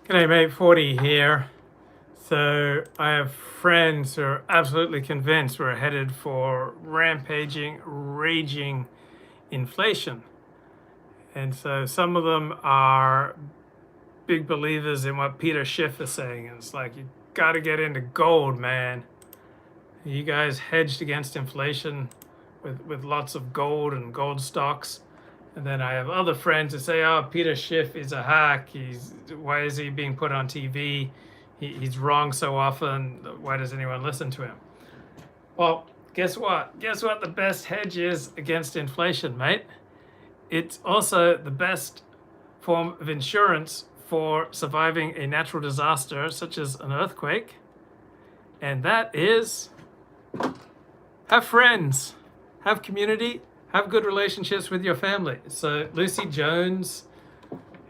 G'day mate, 40 here. So I have friends who are absolutely convinced we're headed for rampaging, raging inflation. And so some of them are big believers in what Peter Schiff is saying. It's like, you got to get into gold, man. You guys hedged against inflation with lots of gold and gold stocks. And then I have other friends that say, oh, Peter Schiff is a hack. Why is he being put on TV? He's wrong so often. Why does anyone listen to him? Well, guess what? Guess what the best hedge is against inflation, mate? It's also the best form of insurance for surviving a natural disaster such as an earthquake. And that is have friends, have community, have good relationships with your family. So Lucy Jones,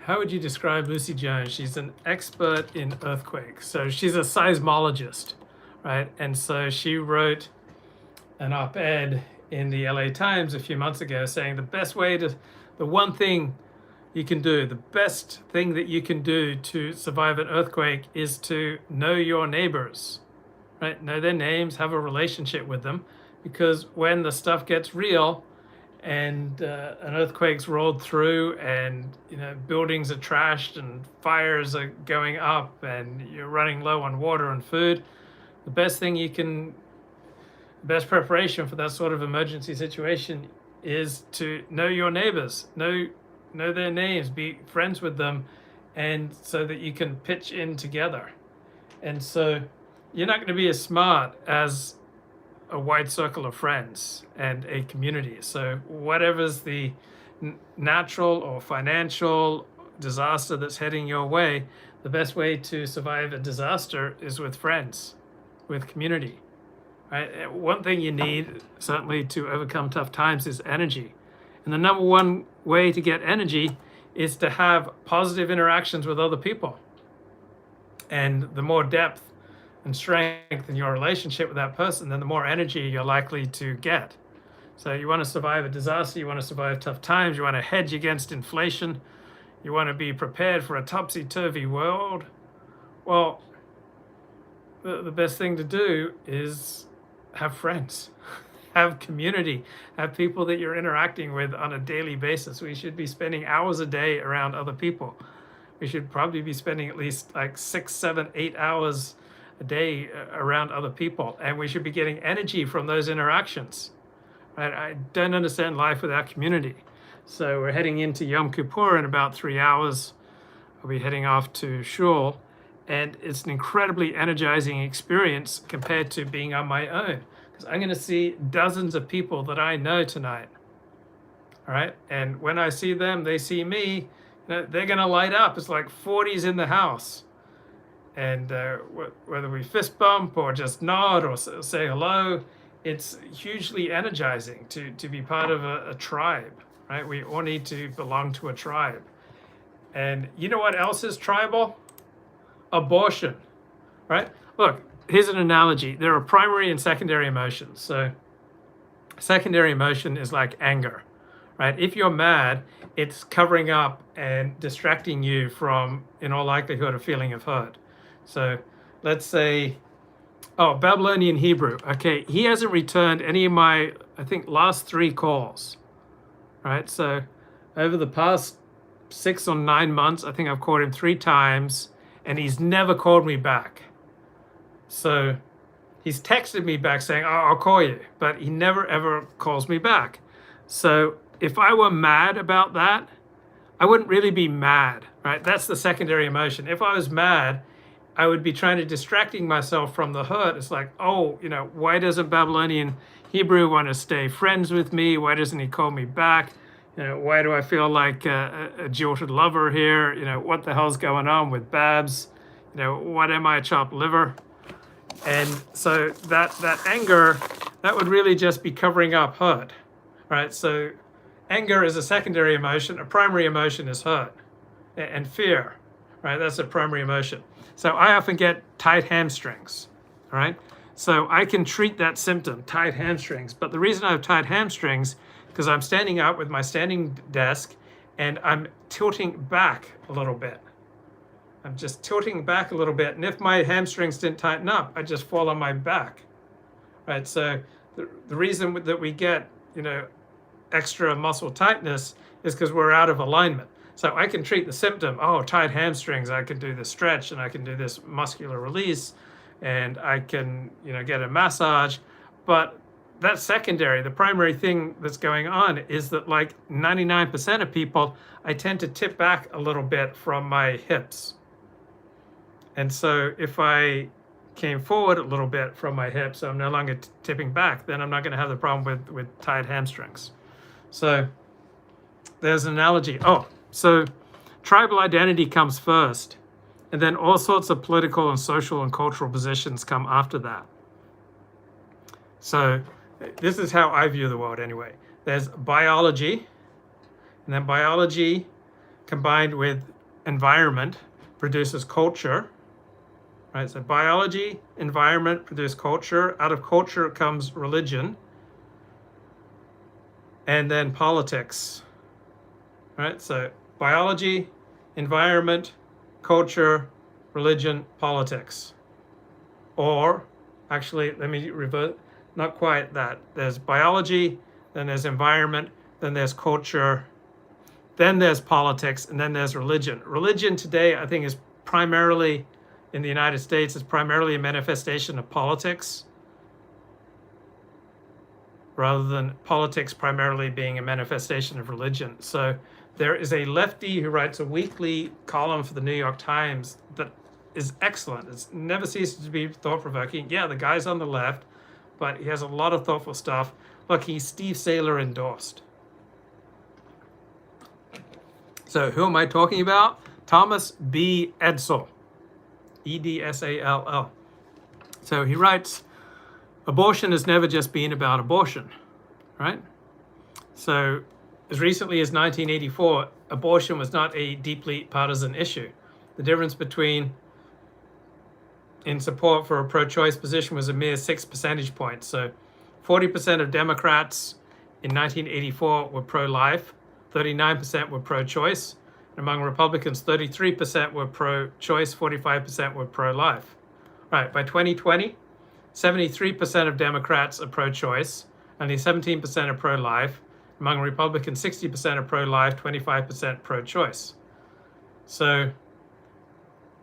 how would you describe Lucy Jones? She's an expert in earthquakes. So she's a seismologist, right? And so she wrote an op-ed in the LA Times a few months ago saying the one thing you can do, the best thing that you can do to survive an earthquake is to know your neighbors, right? Know their names, have a relationship with them, because when the stuff gets real, and an earthquake's rolled through, and buildings are trashed, and fires are going up, and you're running low on water and food, the best preparation for that sort of emergency situation is to know your neighbors, know their names, be friends with them, and so that you can pitch in together. And so you're not going to be as smart as a wide circle of friends and a community. So whatever's the natural or financial disaster that's heading your way, the best way to survive a disaster is with friends, with community, right? One thing you need, certainly, to overcome tough times is energy. And the number one way to get energy is to have positive interactions with other people. And the more depth and strength in your relationship with that person, then the more energy you're likely to get. So you want to survive a disaster, you want to survive tough times, you want to hedge against inflation, you want to be prepared for a topsy-turvy world. Well, the best thing to do is have friends, have community, have people that you're interacting with on a daily basis. We should be spending hours a day around other people. We should probably be spending at least like 6, 7, 8 hours a day around other people, and we should be getting energy from those interactions, right? I don't understand life without community. So we're heading into Yom Kippur in about 3 hours. I'll be heading off to shul, and it's an incredibly energizing experience compared to being on my own, because I'm going to see dozens of people that I know tonight. All right, and when I see them, they see me. They're going to light up. It's like 40s in the house. And whether we fist bump or just nod or say hello, it's hugely energizing to be part of a tribe, right? We all need to belong to a tribe. And you know what else is tribal? Abortion, right? Look, here's an analogy. There are primary and secondary emotions. So secondary emotion is like anger, right? If you're mad, it's covering up and distracting you from, in all likelihood, a feeling of hurt. So let's say, Babylonian Hebrew. Okay, he hasn't returned any of my, I think, last 3 calls, right? So over the past 6 or 9 months, I think I've called him 3 times, and he's never called me back. So he's texted me back saying, I'll call you, but he never, ever calls me back. So if I were mad about that, I wouldn't really be mad, right? That's the secondary emotion. If I was mad, I would be trying to distracting myself from the hurt. It's like, why doesn't Babylonian Hebrew want to stay friends with me? Why doesn't he call me back? Why do I feel like a jilted lover here? What the hell's going on with Babs? What am I, chopped liver? And so that anger, that would really just be covering up hurt, right? So anger is a secondary emotion. A primary emotion is hurt and fear, right? That's a primary emotion. So I often get tight hamstrings, all right? So I can treat that symptom, tight hamstrings. But the reason I have tight hamstrings, because I'm standing up with my standing desk and I'm tilting back a little bit, I'm just tilting back a little bit. And if my hamstrings didn't tighten up, I'd just fall on my back, right? So the reason that we get, extra muscle tightness is because we're out of alignment. So I can treat the symptom, tight hamstrings, I can do this stretch and I can do this muscular release and I can, get a massage. But that's secondary. The primary thing that's going on is that like 99% of people, I tend to tip back a little bit from my hips. And so if I came forward a little bit from my hips, so I'm no longer tipping back, then I'm not going to have the problem with tight hamstrings. So there's an analogy. So tribal identity comes first, and then all sorts of political and social and cultural positions come after that. So this is how I view the world anyway. There's biology, and then biology combined with environment produces culture, right? So biology, environment produce culture. Out of culture comes religion, and then politics, right? So biology, environment, culture, religion, politics. Or actually, let me revert. Not quite that. There's biology, then there's environment, then there's culture, then there's politics, and then there's religion. Religion today, I think, is primarily, in the United States, is primarily a manifestation of politics, rather than politics primarily being a manifestation of religion. So there is a lefty who writes a weekly column for the New York Times that is excellent. It never ceases to be thought-provoking. Yeah, the guy's on the left, but he has a lot of thoughtful stuff. Look, he's Steve Saylor endorsed. So who am I talking about? Thomas B. Edsall, Edsall. So he writes, abortion has never just been about abortion, right? So as recently as 1984, abortion was not a deeply partisan issue. The difference between in support for a pro-choice position was a mere 6 percentage points. So 40% of Democrats in 1984 were pro-life, 39% were pro-choice. And among Republicans, 33% were pro-choice, 45% were pro-life. Right, by 2020, 73% of Democrats are pro-choice, only 17% are pro-life. Among Republicans, 60% are pro-life, 25% pro-choice. So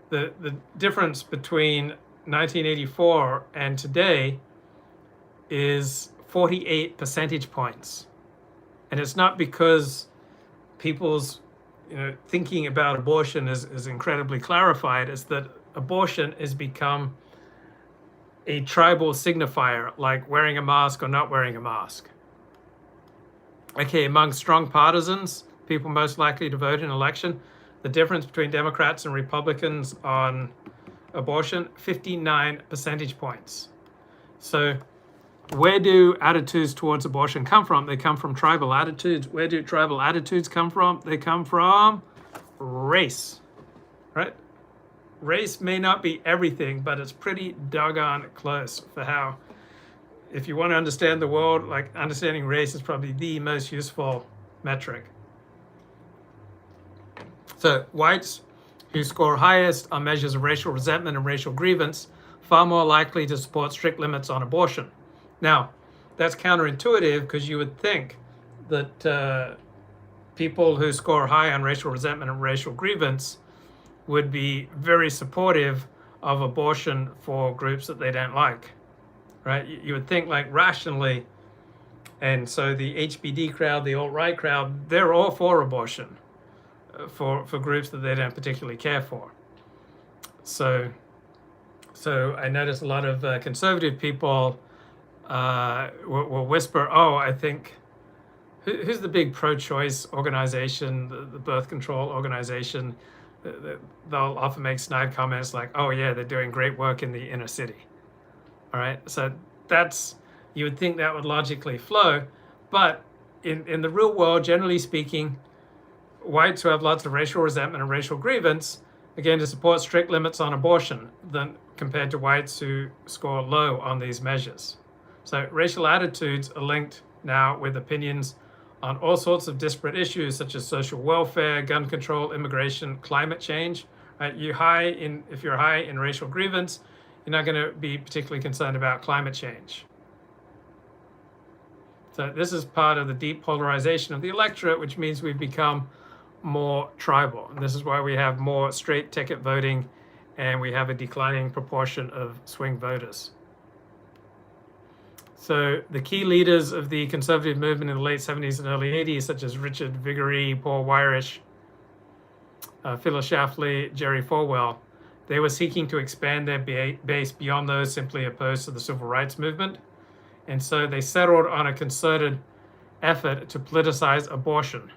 the difference between 1984 and today is 48 percentage points. And it's not because people's thinking about abortion is incredibly clarified. It's that abortion has become a tribal signifier, like wearing a mask or not wearing a mask. Okay, among strong partisans, people most likely to vote in an election, the difference between Democrats and Republicans on abortion, 59 percentage points. So where do attitudes towards abortion come from? They come from tribal attitudes. Where do tribal attitudes come from? They come from race, right? Race may not be everything, but it's pretty doggone close for how, if you want to understand the world, like understanding race is probably the most useful metric. So whites who score highest on measures of racial resentment and racial grievance, far more likely to support strict limits on abortion. Now, that's counterintuitive because you would think that people who score high on racial resentment and racial grievance would be very supportive of abortion for groups that they don't like, right? You would think like rationally, and so the HBD crowd, the alt-right crowd, they're all for abortion for groups that they don't particularly care for. So I notice a lot of conservative people will whisper, I think, who's the big pro-choice organization, the birth control organization? They'll often make snide comments like, they're doing great work in the inner city. All right, so you would think that would logically flow, but in the real world, generally speaking, whites who have lots of racial resentment and racial grievance, again, to support strict limits on abortion than compared to whites who score low on these measures. So racial attitudes are linked now with opinions on all sorts of disparate issues such as social welfare, gun control, immigration, climate change, Right? If you're high in racial grievance, you're not going to be particularly concerned about climate change. So this is part of the deep polarization of the electorate, which means we've become more tribal. And this is why we have more straight ticket voting, and we have a declining proportion of swing voters. So the key leaders of the conservative movement in the late 70s and early 80s, such as Richard Viguerie, Paul Weyrich, Phyllis, Schlafly, Jerry Falwell, they were seeking to expand their base beyond those simply opposed to the civil rights movement. And so they settled on a concerted effort to politicize abortion,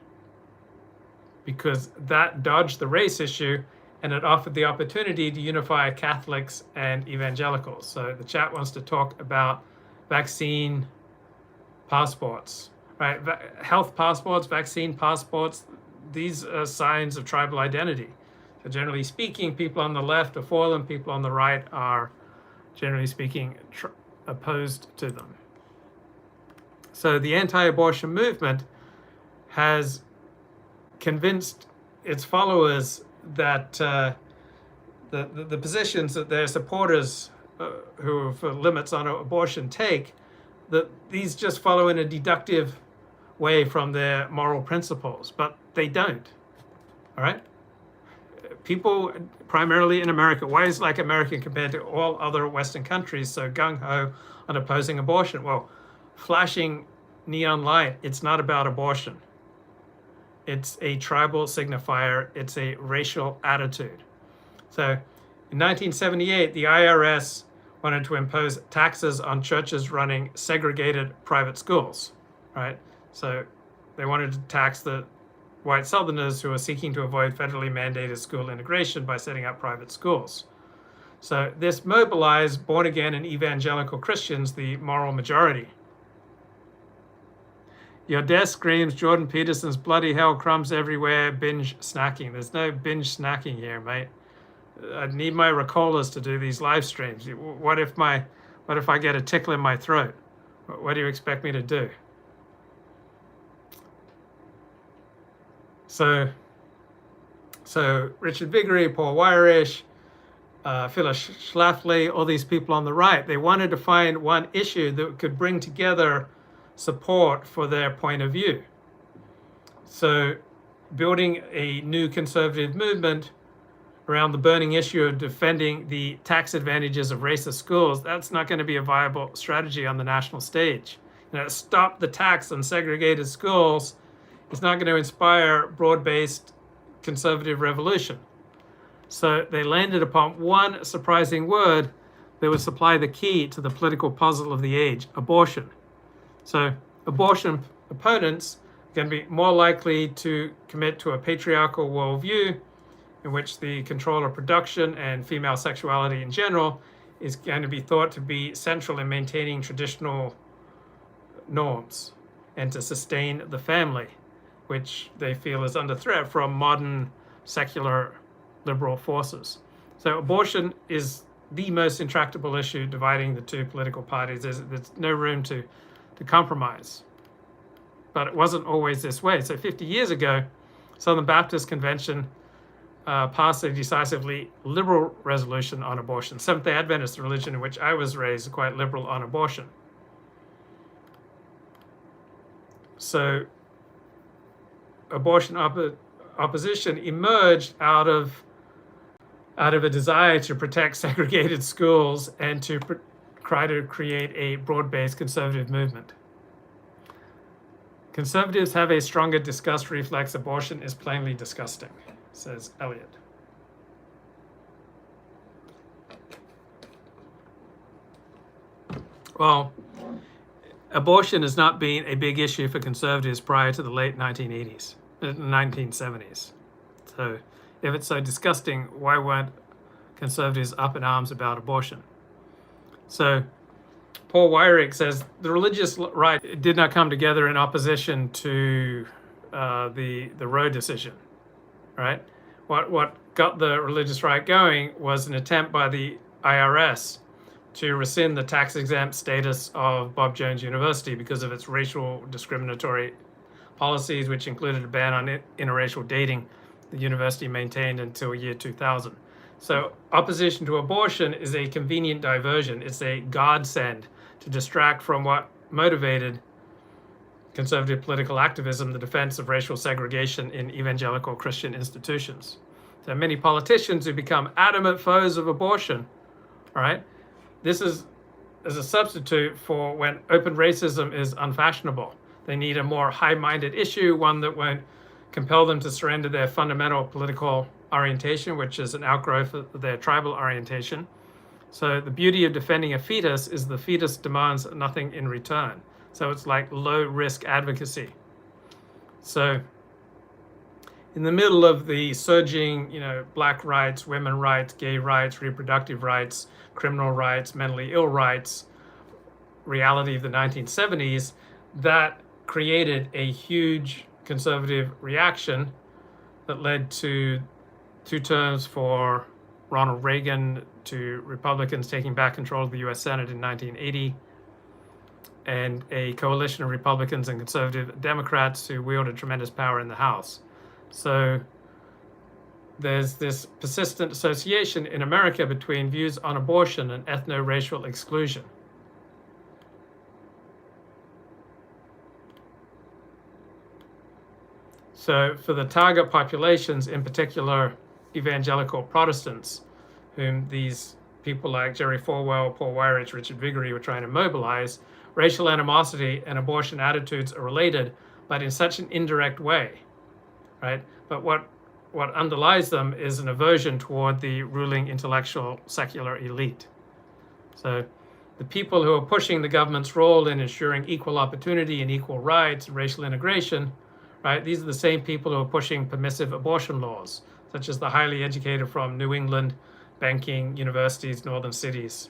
because that dodged the race issue and it offered the opportunity to unify Catholics and Evangelicals. So the chat wants to talk about vaccine passports, right? Health passports, vaccine passports, these are signs of tribal identity. So generally speaking, people on the left are for them, people on the right are, generally speaking, opposed to them. So the anti-abortion movement has convinced its followers that the positions that their supporters who are for limits on abortion take, that these just follow in a deductive way from their moral principles, but they don't. All right? People, primarily in America, why is like America compared to all other Western countries so gung-ho on opposing abortion? Well, flashing neon light, it's not about abortion. It's a tribal signifier. It's a racial attitude. So in 1978, the IRS wanted to impose taxes on churches running segregated private schools, right? So they wanted to tax the white Southerners who are seeking to avoid federally mandated school integration by setting up private schools. So this mobilized born-again and evangelical Christians, the moral majority. Your desk screams Jordan Peterson's bloody hell, crumbs everywhere, binge snacking. There's no binge snacking here, mate. I need my Ricolas to do these live streams. What if I get a tickle in my throat? What do you expect me to do? So Richard Viguerie, Paul Weyrich, Phyllis Schlafly, all these people on the right, they wanted to find one issue that could bring together support for their point of view. So building a new conservative movement around the burning issue of defending the tax advantages of racist schools, that's not going to be a viable strategy on the national stage. Stop the tax on segregated schools is not going to inspire broad-based conservative revolution. So they landed upon one surprising word that would supply the key to the political puzzle of the age: abortion. So abortion opponents are going to be more likely to commit to a patriarchal worldview in which the control of production and female sexuality in general is going to be thought to be central in maintaining traditional norms and to sustain the family, which they feel is under threat from modern secular liberal forces. So abortion is the most intractable issue dividing the two political parties. There's no room to compromise. But it wasn't always this way. So 50 years ago, Southern Baptist Convention passed a decisively liberal resolution on abortion. Seventh-day Adventist, the religion in which I was raised, quite liberal on abortion. So abortion opposition emerged out of a desire to protect segregated schools and to try to create a broad-based conservative movement. Conservatives have a stronger disgust reflex. Abortion is plainly disgusting, says Eliot. Well, abortion has not been a big issue for conservatives prior to the late 1970s. So if it's so disgusting, why weren't conservatives up in arms about abortion? So Paul Weyrich says the religious right did not come together in opposition to the Roe decision, right? What got the religious right going was an attempt by the IRS to rescind the tax-exempt status of Bob Jones University because of its racial discriminatory policies, which included a ban on interracial dating the university maintained until year 2000. So opposition to abortion is a convenient diversion. It's a godsend to distract from what motivated conservative political activism, the defense of racial segregation in evangelical Christian institutions. So many politicians who become adamant foes of abortion, all right, this is as a substitute for when open racism is unfashionable. They need a more high-minded issue, one that won't compel them to surrender their fundamental political orientation, which is an outgrowth of their tribal orientation. So the beauty of defending a fetus is the fetus demands nothing in return. So it's like low-risk advocacy. So in the middle of the surging, black rights, women rights, gay rights, reproductive rights, criminal rights, mentally ill rights, reality of the 1970s, that created a huge conservative reaction that led to 2 terms for Ronald Reagan, to Republicans taking back control of the US Senate in 1980, and a coalition of Republicans and conservative Democrats who wielded tremendous power in the House. So there's this persistent association in America between views on abortion and ethno-racial exclusion. So for the target populations, in particular evangelical Protestants, whom these people like Jerry Falwell, Paul Weyrich, Richard Viguerie were trying to mobilize, racial animosity and abortion attitudes are related, but in such an indirect way, right? But what underlies them is an aversion toward the ruling intellectual secular elite. So the people who are pushing the government's role in ensuring equal opportunity and equal rights and racial integration, right? These are the same people who are pushing permissive abortion laws, such as the highly educated from New England, banking, universities, northern cities,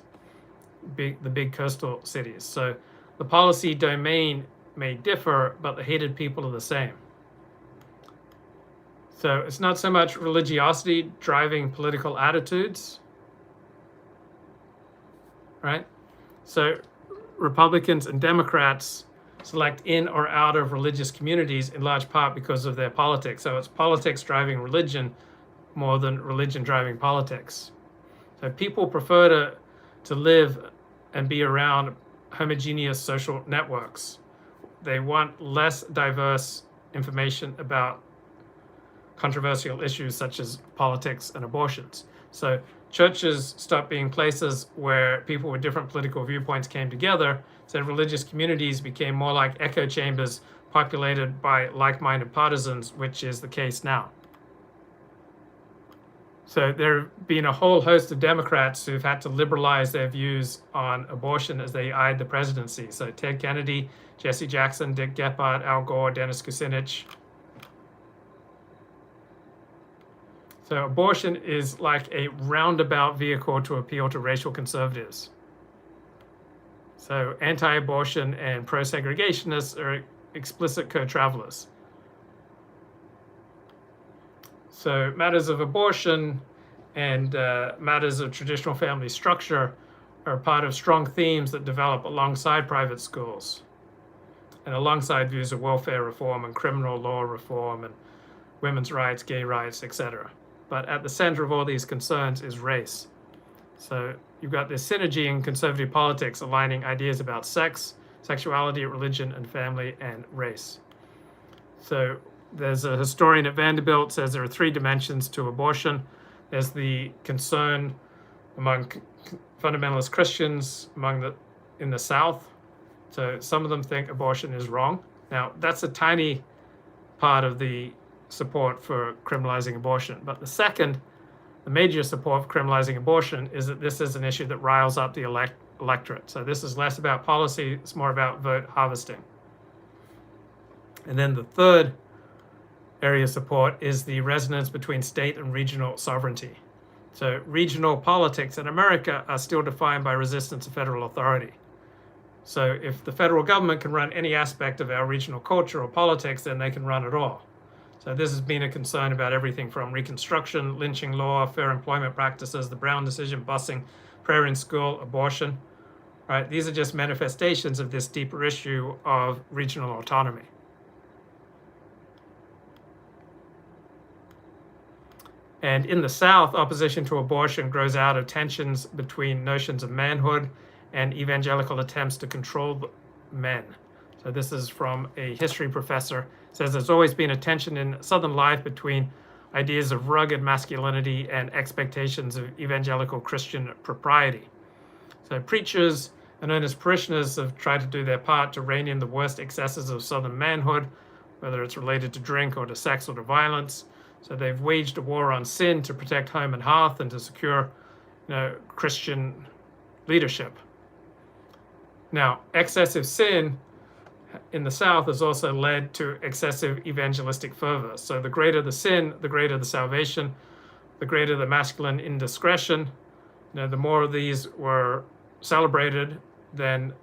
the big coastal cities. So the policy domain may differ, but the hated people are the same. So it's not so much religiosity driving political attitudes, right? So Republicans and Democrats select in or out of religious communities in large part because of their politics. So it's politics driving religion more than religion driving politics. So people prefer to live and be around homogeneous social networks. They want less diverse information about controversial issues such as politics and abortions. So churches stopped being places where people with different political viewpoints came together. So religious communities became more like echo chambers populated by like-minded partisans, which is the case now. So there have been a whole host of Democrats who've had to liberalize their views on abortion as they eyed the presidency. So Ted Kennedy, Jesse Jackson, Dick Gephardt, Al Gore, Dennis Kucinich. So abortion is like a roundabout vehicle to appeal to racial conservatives. So anti-abortion and pro-segregationists are explicit co-travelers. So matters of abortion and matters of traditional family structure are part of strong themes that develop alongside private schools and alongside views of welfare reform and criminal law reform and women's rights, gay rights, etc. But at the center of all these concerns is race. So you've got this synergy in conservative politics aligning ideas about sex, sexuality, religion, and family, and race. So there's a historian at Vanderbilt says there are 3 dimensions to abortion. There's the concern among fundamentalist Christians in the South. So some of them think abortion is wrong. Now, that's a tiny part of the support for criminalizing abortion. But the major support for criminalizing abortion is that this is an issue that riles up the electorate. So this is less about policy, it's more about vote harvesting. And then the third area of support is the resonance between state and regional sovereignty. So regional politics in America are still defined by resistance to federal authority. So if the federal government can run any aspect of our regional culture or politics, then they can run it all. So this has been a concern about everything from Reconstruction, lynching law, fair employment practices, the Brown decision, busing, prayer in school, abortion, right? These are just manifestations of this deeper issue of regional autonomy. And in the South, opposition to abortion grows out of tensions between notions of manhood and evangelical attempts to control men. So this is from a history professor. It says there's always been a tension in Southern life between ideas of rugged masculinity and expectations of evangelical Christian propriety. So preachers and earnest parishioners have tried to do their part to rein in the worst excesses of Southern manhood, whether it's related to drink or to sex or to violence. So they've waged a war on sin to protect home and hearth and to secure, Christian leadership. Now, excessive sin in the South has also led to excessive evangelistic fervor. So the greater the sin, the greater the salvation, the greater the masculine indiscretion. The more of these were celebrated, then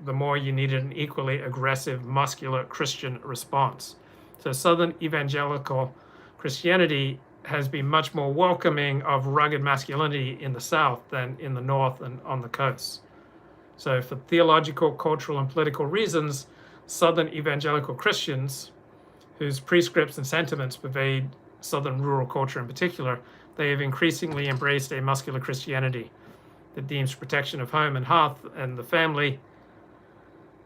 the more you needed an equally aggressive, muscular Christian response. So Southern evangelical Christianity has been much more welcoming of rugged masculinity in the South than in the North and on the coast. So for theological, cultural, and political reasons, Southern evangelical Christians, whose prescripts and sentiments pervade Southern rural culture in particular, they have increasingly embraced a muscular Christianity that deems protection of home and hearth and the family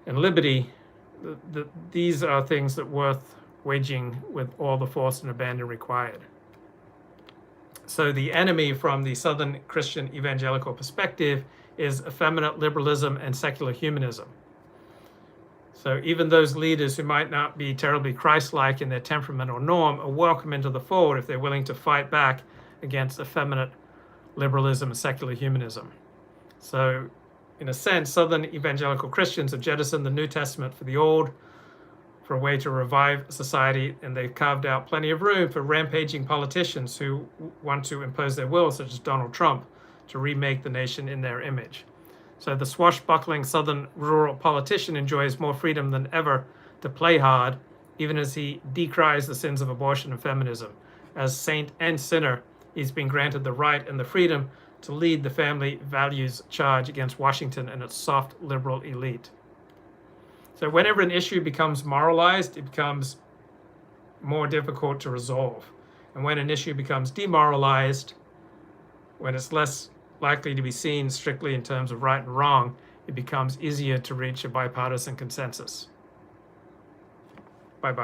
and liberty. These are things that worth waging with all the force and abandon required. So the enemy from the Southern Christian evangelical perspective is effeminate liberalism and secular humanism. So even those leaders who might not be terribly Christ-like in their temperament or norm are welcome into the fold if they're willing to fight back against effeminate liberalism and secular humanism. So in a sense, Southern evangelical Christians have jettisoned the New Testament for the Old for a way to revive society, and they've carved out plenty of room for rampaging politicians who want to impose their will, such as Donald Trump, to remake the nation in their image. So the swashbuckling Southern rural politician enjoys more freedom than ever to play hard, even as he decries the sins of abortion and feminism. As saint and sinner, he's been granted the right and the freedom to lead the family values charge against Washington and its soft liberal elite. So whenever an issue becomes moralized, it becomes more difficult to resolve. And when an issue becomes demoralized, when it's less likely to be seen strictly in terms of right and wrong, it becomes easier to reach a bipartisan consensus.